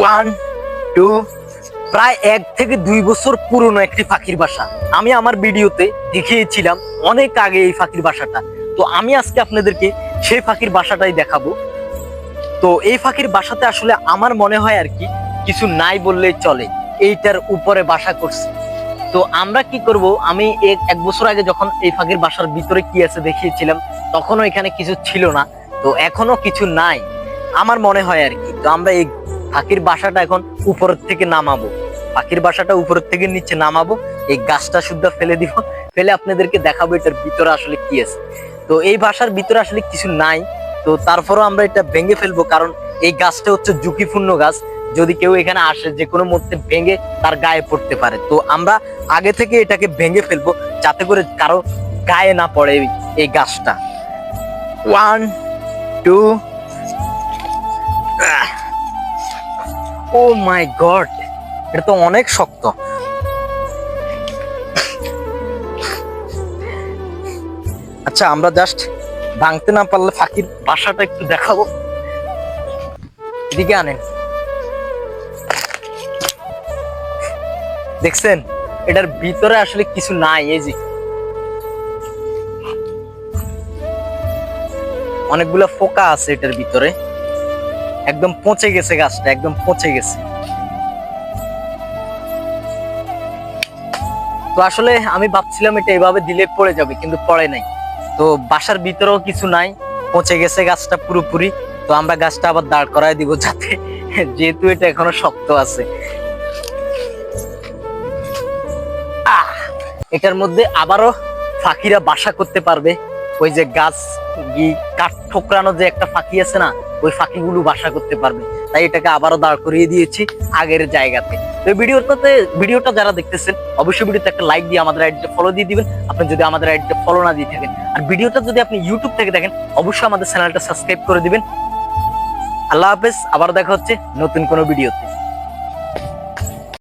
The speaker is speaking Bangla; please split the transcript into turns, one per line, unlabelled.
ওয়ান টু প্রায় 1 থেকে 2 বছর পুরনো একটি পাখির বাসা। আমি আমার ভিডিওতে দেখিয়েছিলাম অনেক আগে এই পাখির বাসাটা। তো আমি আজকে আপনাদেরকে সেই পাখির বাসাটাই দেখাবো। তো এই পাখির বাসাতে আসলে আমার মনে হয় আর কি কিছু নাই বললেই চলে, এইটার উপরে বাসা করছে। তো আমরা কি করব, আমি 1 বছর আগে যখন এই পাখির বাসার ভিতরে কি আছে দেখিয়েছিলাম, তখনও এখানে কিছু ছিল না। তো এখনো কিছু নাই আমার মনে হয় আর কি। তো আমরা এই পাখির বাসাটা এখন উপরের থেকে নামাবো, পাখির বাসাটা উপরের থেকে নিচে নামাবো, এই গাছটা শুদ্ধ ফেলে দিব, ফেলে আপনাদেরকে দেখাবো এটার ভিতরে আসলে কি আছে। তো এই বাসার ভিতরে আসলে কিছু নাই, তো তারপরও আমরা এটা ভেঙে ফেলবো, কারণ এই গাছটা হচ্ছে ঝুঁকিপূর্ণ গাছ। যদি কেউ এখানে আসে যে কোনো মুহূর্তে ভেঙে তার গায়ে পড়তে পারে। তো আমরা আগে থেকে এটাকে ভেঙে ফেলবো যাতে করে কারো গায়ে না পড়ে এই গাছটা। 1 2 ও মাই গড, এটা তো অনেক শক্ত। আচ্ছা, আমরা জাস্ট ভাঙতে না পারলে পাখির বাসাটা একটু দেখাবো। এদিকে আনেন, দেখছেন এটার ভিতরে আসলে কিছু নাই। এই যে অনেকগুলো পোকা আছে এটার ভিতরে, একদম পচে গেছে গাছটা, একদম পচে গেছে। তো আসলে আমি ভাবছিলাম এটা এভাবে দিলে পড়ে যাবে, কিন্তু পড়ে নাই। তো বাসার ভিতরেও কিছু নাই, পচে গেছে গাছটা পুরোপুরি। তো আমরা গাছটা আবার দাঁড় করায় দিব, যাতে যেহেতু এটা এখনো শক্ত আছে। এটার মধ্যে আবারও পাখিরা বাসা করতে পারবে। ওই যে গাছ কাঠ ঠোকরানো যে একটা পাখি আছে না, ওই পাখিগুলো বাসা করতে পারবে। তাই এটাকে আবারও দাঁড় করিয়ে দিয়েছি আগের জায়গাতে। তো ভিডিওটা যারা দেখতেছেন অবশ্যই ভিডিওতে একটা লাইক দিয়ে আমাদের আইডিটা ফলো দিয়ে দিবেন, আপনি যদি আমাদের আইডিটা ফলো না দিয়ে থাকেন। আর ভিডিওটা যদি আপনি ইউটিউব থেকে দেখেন অবশ্যই আমাদের চ্যানেলটা সাবস্ক্রাইব করে দিবেন। আল্লাহ হাফেজ, আবার দেখা হচ্ছে নতুন কোনো ভিডিওতে।